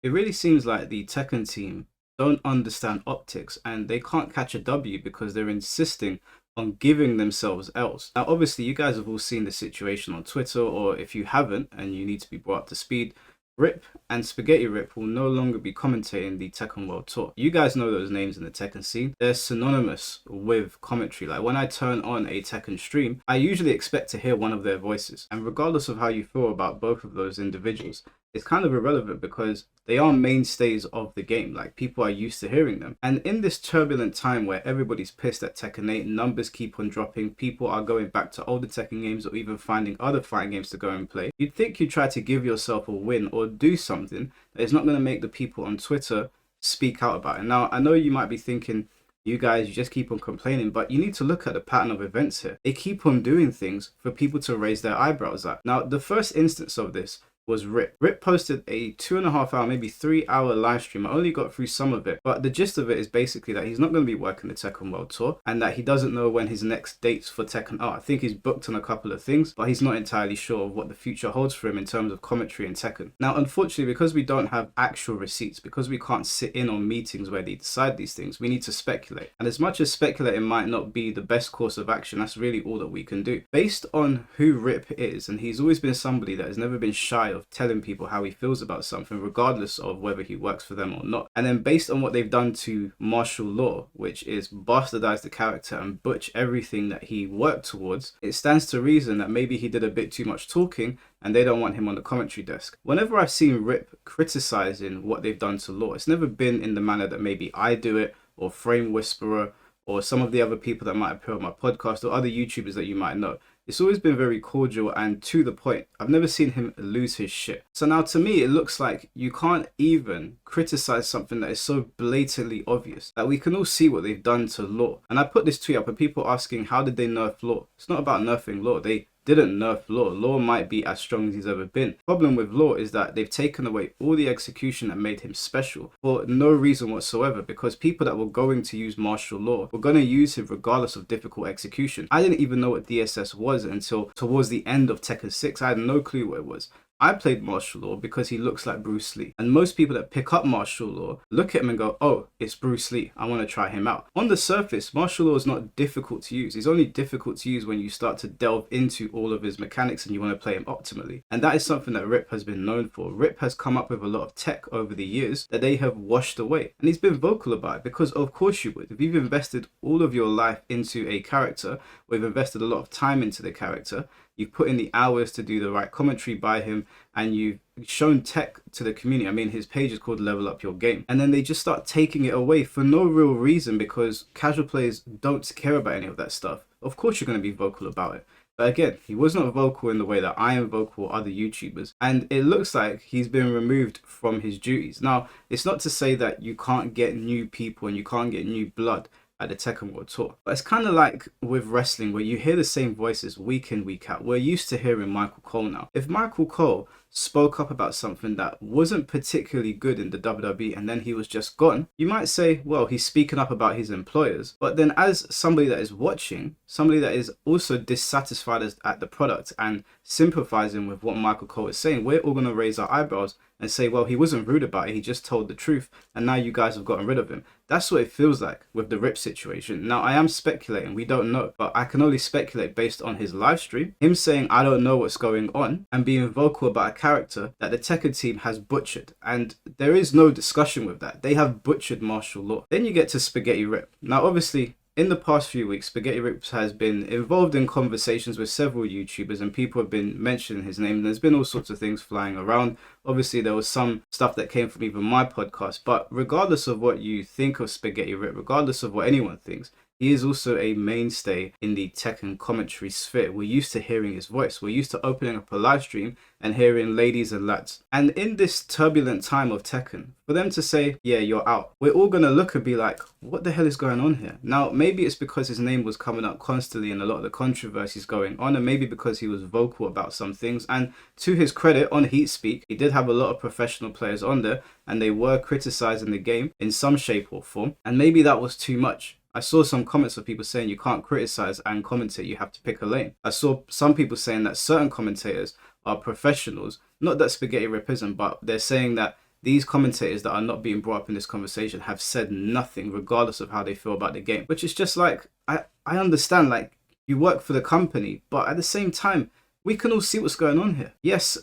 It really seems like the Tekken team don't understand optics and they can't catch a W because they're insisting on giving themselves L's. Now, obviously, you guys have all seen the situation on Twitter, or if you haven't and you need to be brought up to speed, Rip and Spaghetti Rip will no longer be commentating the Tekken World Tour. You guys know those names in the Tekken scene. They're synonymous with commentary. Like when I turn on a Tekken stream, I usually expect to hear one of their voices. And regardless of how you feel about both of those individuals, it's kind of irrelevant because they are mainstays of the game. Like people are used to hearing them. And in this turbulent time where everybody's pissed at Tekken 8, numbers keep on dropping, people are going back to older Tekken games or even finding other fighting games to go and play. You'd think you'd try to give yourself a win or do something that is not going to make the people on Twitter speak out about it. Now, I know you might be thinking, you guys, you just keep on complaining, but you need to look at the pattern of events here. They keep on doing things for people to raise their eyebrows at. Now, the first instance of this was Rip. Rip posted a 2.5 hour, maybe 3 hour live stream. I only got through some of it, but the gist of it is basically that he's not going to be working the Tekken World Tour and that he doesn't know when his next dates for Tekken are. I think he's booked on a couple of things, but he's not entirely sure of what the future holds for him in terms of commentary in Tekken. Now, unfortunately, because we don't have actual receipts, because we can't sit in on meetings where they decide these things, we need to speculate. And as much as speculating might not be the best course of action, that's really all that we can do. Based on who Rip is, and he's always been somebody that has never been shy of telling people how he feels about something, regardless of whether he works for them or not. And then based on what they've done to martial law, which is bastardize the character and butch everything that he worked towards, it stands to reason that maybe he did a bit too much talking and they don't want him on the commentary desk. Whenever I've seen Rip criticizing what they've done to law, it's never been in the manner that maybe I do it, or Frame Whisperer, or some of the other people that might appear on my podcast, or other YouTubers that you might know. It's always been very cordial and to the point. I've never seen him lose his shit. So now to me, it looks like you can't even criticize something that is so blatantly obvious, that we can all see what they've done to law. And I put this tweet up and people asking, how did they nerf law? It's not about nerfing law. They didn't nerf law. Law might be as strong as he's ever been. Problem with law is that they've taken away all the execution that made him special for no reason whatsoever, because people that were going to use martial law were going to use him regardless of difficult execution. I didn't even know what DSS was until towards the end of Tekken 6. I had no clue what it was. I played martial law because he looks like Bruce Lee. And most people that pick up martial law look at him and go, oh, it's Bruce Lee. I want to try him out. On the surface, martial law is not difficult to use. It's only difficult to use when you start to delve into all of his mechanics and you want to play him optimally. And that is something that Rip has been known for. Rip has come up with a lot of tech over the years that they have washed away. And he's been vocal about it because of course you would. If you've invested all of your life into a character, or you've invested a lot of time into the character, you've put in the hours to do the right commentary by him, and you've shown tech to the community. I mean, his page is called Level Up Your Game. And then they just start taking it away for no real reason because casual players don't care about any of that stuff. Of course you're going to be vocal about it. But again, he was not vocal in the way that I am vocal or other YouTubers. And it looks like he's been removed from his duties. Now, it's not to say that you can't get new people and you can't get new blood at the Tekken World Tour. But it's kind of like with wrestling where you hear the same voices week in, week out. We're used to hearing Michael Cole now. If Michael Cole spoke up about something that wasn't particularly good in the WWE and then he was just gone, you might say, well, he's speaking up about his employers. But then as somebody that is watching, somebody that is also dissatisfied at the product and sympathizing with what Michael Cole is saying, we're all going to raise our eyebrows and say, well, he wasn't rude about it, he just told the truth, and now you guys have gotten rid of him. That's what it feels like with the Rip situation. Now, I am speculating, we don't know, but I can only speculate based on his live stream, him saying, I don't know what's going on, and being vocal about a character that the Tekken team has butchered. And there is no discussion with that. They have butchered martial law. Then you get to Spaghetti Rip. Now, obviously, in the past few weeks, Spaghetti Rip has been involved in conversations with several YouTubers and people have been mentioning his name. There's been all sorts of things flying around. Obviously, there was some stuff that came from even my podcast. But regardless of what you think of Spaghetti Rip, regardless of what anyone thinks, he is also a mainstay in the Tekken commentary sphere. We're used to hearing his voice. We're used to opening up a live stream and hearing ladies and lads. And in this turbulent time of Tekken, for them to say, yeah, you're out, we're all going to look and be like, what the hell is going on here? Now, maybe it's because his name was coming up constantly in a lot of the controversies going on, and maybe because he was vocal about some things. And to his credit, on Heat Speak, he did have a lot of professional players on there, and they were criticizing the game in some shape or form. And maybe that was too much. I saw some comments of people saying you can't criticize and commentate, you have to pick a lane. I saw some people saying that certain commentators are professionals, not that Spaghetti Rip isn't, but they're saying that these commentators that are not being brought up in this conversation have said nothing, regardless of how they feel about the game. Which is just like, I understand, like, you work for the company, but at the same time, we can all see what's going on here. Yes,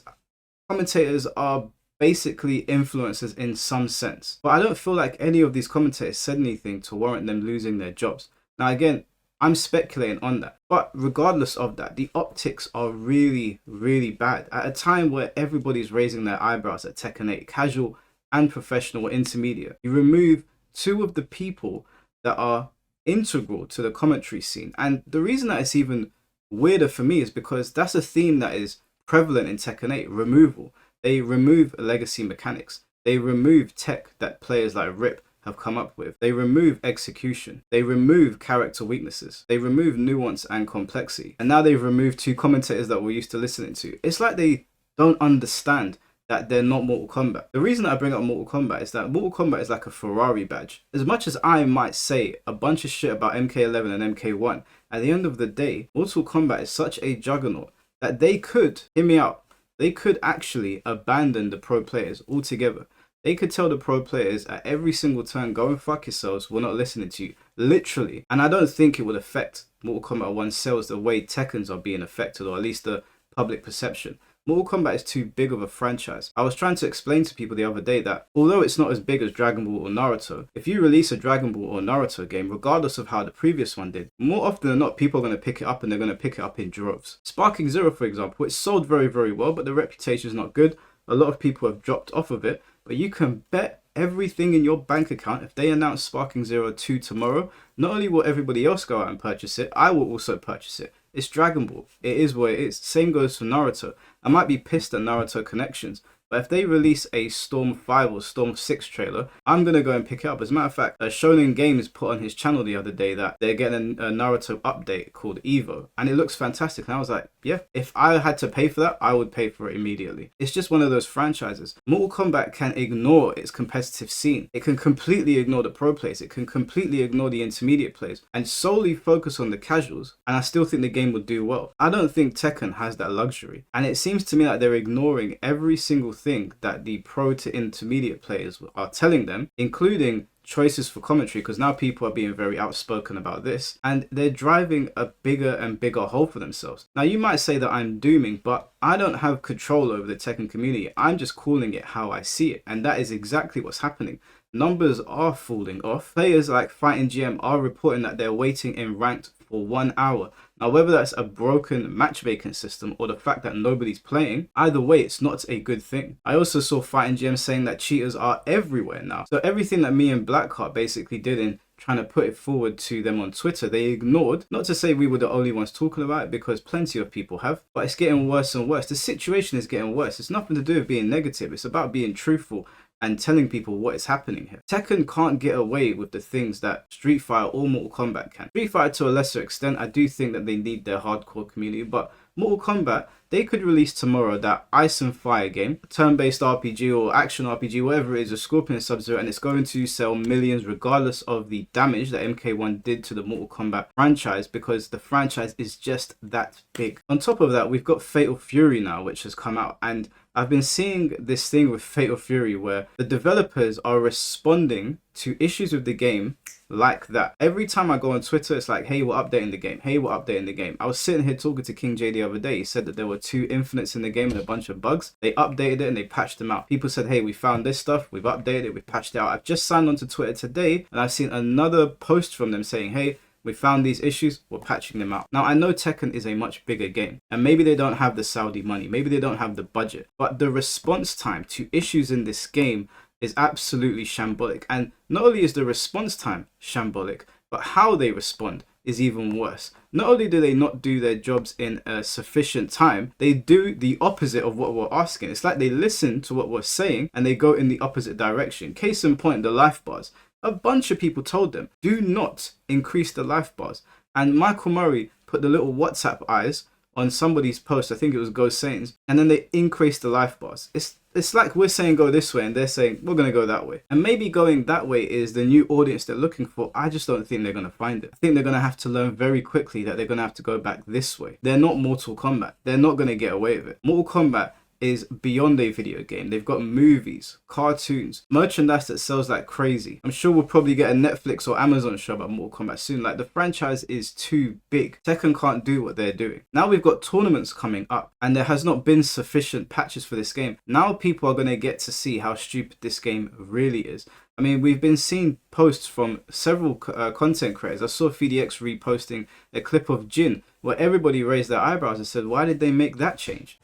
commentators are basically influencers in some sense, but I don't feel like any of these commentators said anything to warrant them losing their jobs. Now, again, I'm speculating on that, but regardless of that, the optics are really, really bad. At a time where everybody's raising their eyebrows at Tekken 8, casual and professional or intermediate, you remove two of the people that are integral to the commentary scene. And the reason that it's even weirder for me is because that's a theme that is prevalent in Tekken 8, removal. They remove legacy mechanics. They remove tech that players like Rip have come up with. They remove execution. They remove character weaknesses. They remove nuance and complexity. And now they've removed two commentators that we're used to listening to. It's like they don't understand that they're not Mortal Kombat. The reason I bring up Mortal Kombat is that Mortal Kombat is like a Ferrari badge. As much as I might say a bunch of shit about MK11 and MK1, at the end of the day, Mortal Kombat is such a juggernaut that they could, hear me out, they could actually abandon the pro players altogether. They could tell the pro players at every single turn, go and fuck yourselves, we're not listening to you. Literally. And I don't think it would affect Mortal Kombat 1 sales the way Tekkens are being affected, or at least the public perception. Mortal Kombat is too big of a franchise. I was trying to explain to people the other day that although it's not as big as Dragon Ball or Naruto, if you release a Dragon Ball or Naruto game, regardless of how the previous one did, more often than not, people are going to pick it up, and they're going to pick it up in droves. Sparking Zero, for example, it sold very, very well, but the reputation is not good. A lot of people have dropped off of it, but you can bet everything in your bank account, if they announce Sparking Zero 2 tomorrow, not only will everybody else go out and purchase it, I will also purchase it. It's Dragon Ball. It is what it is. Same goes for Naruto. I might be pissed at Naruto Connections, but if they release a Storm 5 or Storm 6 trailer, I'm going to go and pick it up. As a matter of fact, Shonen Games put on his channel the other day that they're getting a Naruto update called Evo, and it looks fantastic. And I was like, yeah, if I had to pay for that, I would pay for it immediately. It's just one of those franchises. Mortal Kombat can ignore its competitive scene. It can completely ignore the pro players. It can completely ignore the intermediate players and solely focus on the casuals. And I still think the game would do well. I don't think Tekken has that luxury. And it seems to me like they're ignoring every single thing that the pro to intermediate players are telling them, including choices for commentary, because now people are being very outspoken about this, and they're driving a bigger and bigger hole for themselves. Now, you might say that I'm dooming, but I don't have control over the Tekken community. I'm just calling it how I see it, and that is exactly what's happening. Numbers are falling off. Players like Fighting GM are reporting that they're waiting in ranked for 1 hour. Now, whether that's a broken matchmaking system or the fact that nobody's playing, either way, it's not a good thing. I also saw Fighting GM saying that cheaters are everywhere now. So everything that me and Blackheart basically did in trying to put it forward to them on Twitter, they ignored. Not to say we were the only ones talking about it, because plenty of people have, but it's getting worse and worse. The situation is getting worse. It's nothing to do with being negative. It's about being truthful and telling people what is happening here. Tekken can't get away with the things that Street Fighter or Mortal Kombat can. Street Fighter, to a lesser extent, I do think that they need their hardcore community, but Mortal Kombat, they could release tomorrow that Ice and Fire game, turn-based RPG or action RPG, whatever it is, a Scorpion and Sub-Zero, and it's going to sell millions regardless of the damage that MK1 did to the Mortal Kombat franchise, because the franchise is just that big. On top of that, we've got Fatal Fury now, which has come out, and I've been seeing this thing with Fatal Fury where the developers are responding to issues with the game like that. Every time I go on Twitter, it's like, hey, we're updating the game. Hey, we're updating the game. I was sitting here talking to King J the other day. He said that there were 2 infinites in the game and a bunch of bugs. They updated it and they patched them out. People said, hey, we found this stuff. We've updated it. We've patched it out. I've just signed onto Twitter today and I've seen another post from them saying, hey, we found these issues, we're patching them out. Now, I know Tekken is a much bigger game, and maybe they don't have the Saudi money, maybe they don't have the budget, but the response time to issues in this game is absolutely shambolic. And not only is the response time shambolic, but how they respond is even worse. Not only do they not do their jobs in a sufficient time, they do the opposite of what we're asking. It's like they listen to what we're saying and they go in the opposite direction. Case in point, the life bars. A bunch of people told them, do not increase the life bars. And Michael Murray put the little WhatsApp eyes on somebody's post, I think it was Ghost Saints, and then they increased the life bars. It's like we're saying go this way and they're saying we're going to go that way. And maybe going that way is the new audience they're looking for. I just don't think they're going to find it. I think they're going to have to learn very quickly that they're going to have to go back this way. They're not Mortal Kombat. They're not going to get away with it. Mortal Kombat is beyond a video game. They've got movies, cartoons, merchandise that sells like crazy. I'm sure we'll probably get a Netflix or Amazon show about Mortal Kombat soon. Like, the franchise is too big. Tekken can't do what they're doing. Now we've got tournaments coming up, and there has not been sufficient patches for this game. Now people are going to get to see how stupid this game really is. I mean, we've been seeing posts from several content creators. I saw FDX reposting a clip of Jin where everybody raised their eyebrows and said, why did they make that change?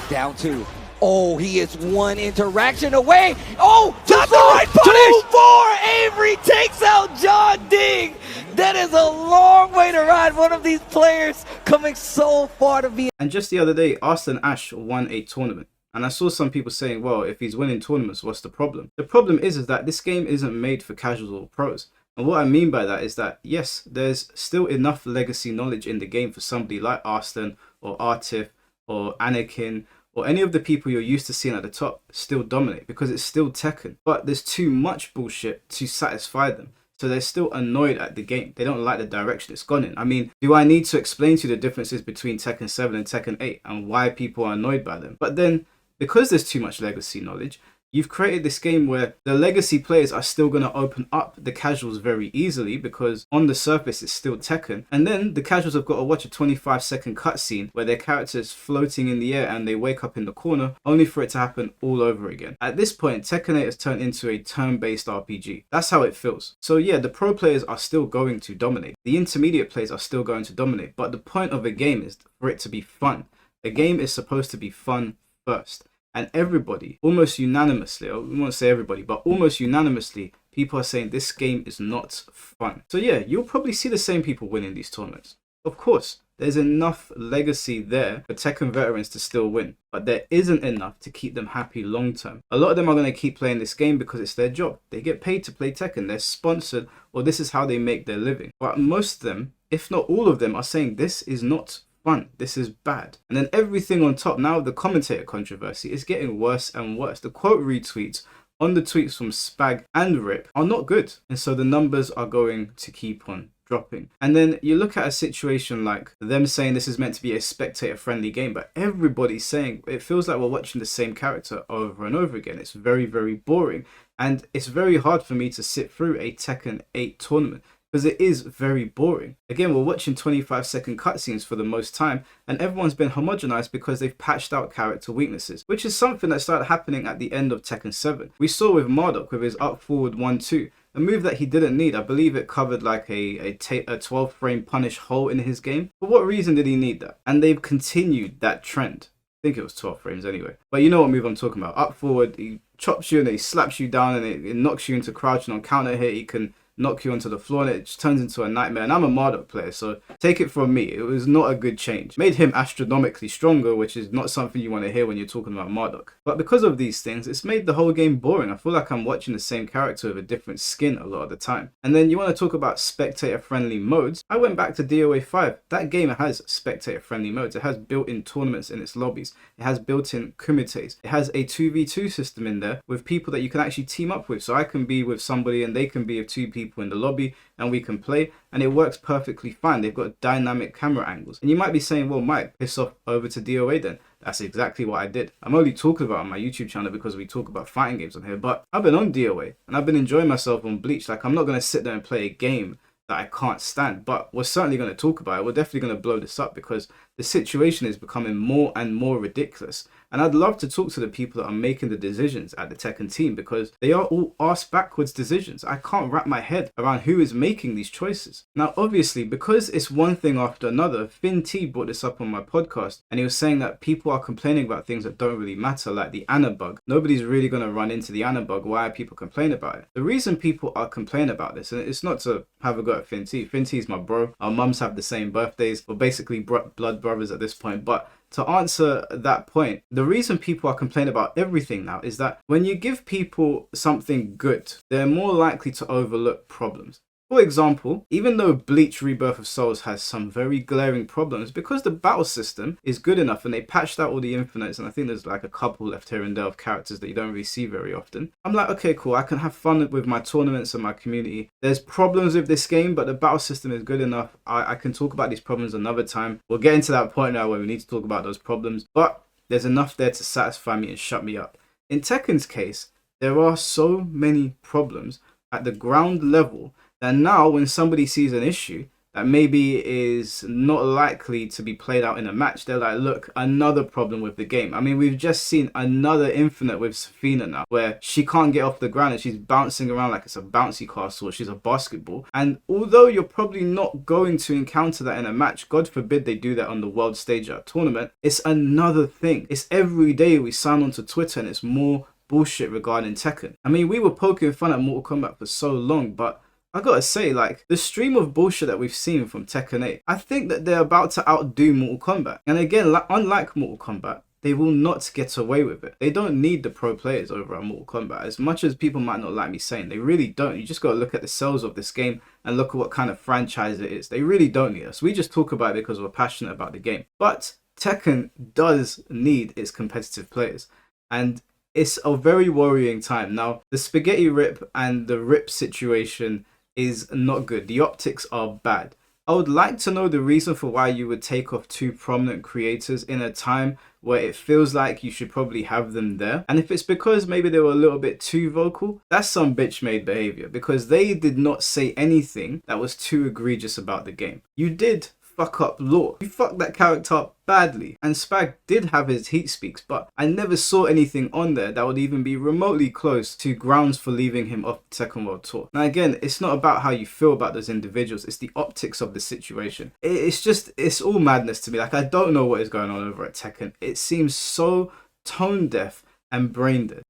Down 2. Oh, he is one interaction away. Oh, got the right punish. 2-4. Avery takes out John Ding. That is a long way to ride. One of these players coming so far to be. And just the other day, Austin Ash won a tournament. And I saw some people saying, well, if he's winning tournaments, what's the problem? The problem is that this game isn't made for casuals or pros. And what I mean by that is that, yes, there's still enough legacy knowledge in the game for somebody like Austin or Artif or Anakin or any of the people you're used to seeing at the top still dominate, because it's still Tekken. But there's too much bullshit to satisfy them. So they're still annoyed at the game. They don't like the direction it's gone in. I mean, do I need to explain to you the differences between Tekken 7 and Tekken 8 and why people are annoyed by them? But then, because there's too much legacy knowledge, you've created this game where the legacy players are still going to open up the casuals very easily, because on the surface it's still Tekken. And then the casuals have got to watch a 25-second cutscene where their character is floating in the air and they wake up in the corner, only for it to happen all over again. At this point, Tekken 8 has turned into a turn-based RPG. That's how it feels. So yeah, the pro players are still going to dominate. The intermediate players are still going to dominate. But the point of a game is for it to be fun. A game is supposed to be fun first. And everybody, almost unanimously, I won't say everybody, but almost unanimously, people are saying this game is not fun. So yeah, you'll probably see the same people winning these tournaments. Of course, there's enough legacy there for Tekken veterans to still win, but there isn't enough to keep them happy long term. A lot of them are going to keep playing this game because it's their job. They get paid to play Tekken, they're sponsored, or this is how they make their living. But most of them, if not all of them, are saying this is not fun, this is bad. And then everything on top, now the commentator controversy is getting worse and worse. The quote retweets on the tweets from Spag and Rip are not good, and so the numbers are going to keep on dropping. And then you look at a situation like them saying this is meant to be a spectator friendly game, but everybody's saying it feels like we're watching the same character over and over again. It's very, very boring, and it's very hard for me to sit through a Tekken 8 tournament, because it is very boring. Again, we're watching 25-second cutscenes for the most time, and everyone's been homogenized because they've patched out character weaknesses, which is something that started happening at the end of Tekken 7. We saw with Marduk with his up forward 1-2, a move that he didn't need. I believe it covered like a 12 frame punish hole in his game. For what reason did he need that? And they've continued that trend. I think it was 12 frames anyway. But you know what move I'm talking about. Up forward, he chops you and he slaps you down, and it knocks you into crouching. On counter hit, he can knock you onto the floor, and it just turns into a nightmare. And I'm a Marduk player, so take it from me, it was not a good change. Made him astronomically stronger, which is not something you want to hear when you're talking about Marduk. But because of these things, it's made the whole game boring. I feel like I'm watching the same character with a different skin a lot of the time. And then you want to talk about spectator friendly modes. I went back to DOA 5. That game has spectator friendly modes. It has built-in tournaments in its lobbies. It has built-in kumites. It has a 2v2 system in there with people that you can actually team up with. So I can be with somebody and they can be with two people in the lobby, and we can play, and it works perfectly fine. They've got dynamic camera angles. And you might be saying, well, Mike, piss off over to DOA then. That's exactly what I did. I'm only talking about it on my YouTube channel because we talk about fighting games on here, but I've been on DOA and I've been enjoying myself on Bleach. Like, I'm not going to sit there and play a game that I can't stand, but we're certainly going to talk about it. We're definitely going to blow this up because the situation is becoming more and more ridiculous. And I'd love to talk to the people that are making the decisions at the Tekken team, because they are all arse backwards decisions. I can't wrap my head around who is making these choices. Now, obviously, because it's one thing after another, Finn T brought this up on my podcast, and he was saying that people are complaining about things that don't really matter, like the Anna bug. Nobody's really going to run into the Anna bug. Why are people complaining about it? The reason people are complaining about this, and it's not to have a go at Finn T. Finn T's my bro. Our mums have the same birthdays. We're basically blood brothers at this point, but to answer that point, the reason people are complaining about everything now is that when you give people something good, they're more likely to overlook problems. For example, even though Bleach Rebirth of Souls has some very glaring problems, because the battle system is good enough and they patched out all the infinites, and I think there's like a couple left here and there of characters that you don't really see very often, I'm like, okay, cool, I can have fun with my tournaments and my community. There's problems with this game, but the battle system is good enough. I can talk about these problems another time. We'll get into that point now where we need to talk about those problems, but there's enough there to satisfy me and shut me up. In Tekken's case, there are so many problems at the ground level that now when somebody sees an issue that maybe is not likely to be played out in a match, they're like, look, another problem with the game. I mean, we've just seen another Infinite with Safina now, where she can't get off the ground and she's bouncing around like it's a bouncy castle or she's a basketball. And although you're probably not going to encounter that in a match, God forbid they do that on the world stage at a tournament, it's another thing. It's every day we sign onto Twitter and it's more bullshit regarding Tekken. I mean, we were poking fun at Mortal Kombat for so long, but I gotta say, like, the stream of bullshit that we've seen from Tekken 8, I think that they're about to outdo Mortal Kombat. And again, unlike Mortal Kombat, they will not get away with it. They don't need the pro players over at Mortal Kombat. As much as people might not like me saying, they really don't. You just gotta look at the sales of this game and look at what kind of franchise it is. They really don't need us. We just talk about it because we're passionate about the game. But Tekken does need its competitive players. And it's a very worrying time. Now, the Spaghetti Rip and the Rip situation is not good. The optics are bad. I would like to know the reason for why you would take off two prominent creators in a time where it feels like you should probably have them there. And if it's because maybe they were a little bit too vocal, that's some bitch made behavior, because they did not say anything that was too egregious about the game. You did fuck up lore. You fucked that character up badly. And Spag did have his heat speaks, but I never saw anything on there that would even be remotely close to grounds for leaving him off the Tekken World Tour. Now again, it's not about how you feel about those individuals, it's the optics of the situation. It's all madness to me. Like, I don't know what is going on over at Tekken. It seems so tone deaf and brain dead.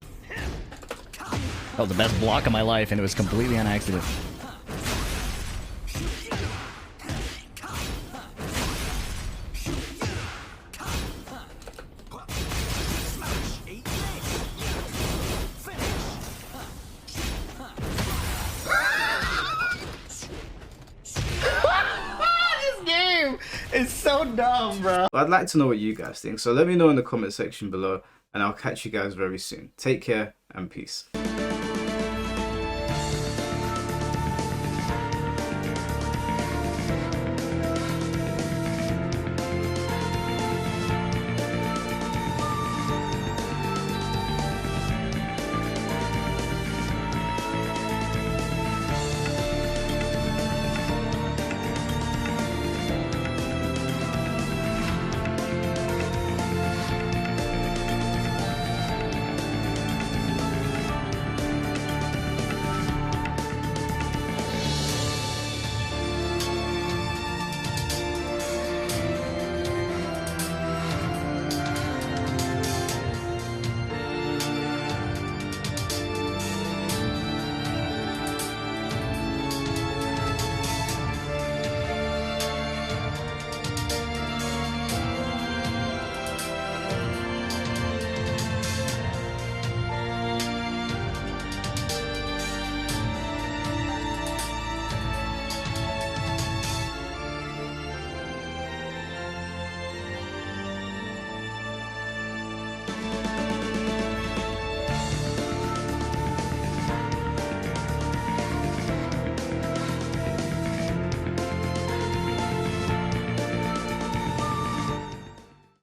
That was the best block of my life, and it was completely on accident. It's so dumb, bro. I'd like to know what you guys think, so let me know in the comment section below, and I'll catch you guys very soon. Take care and peace.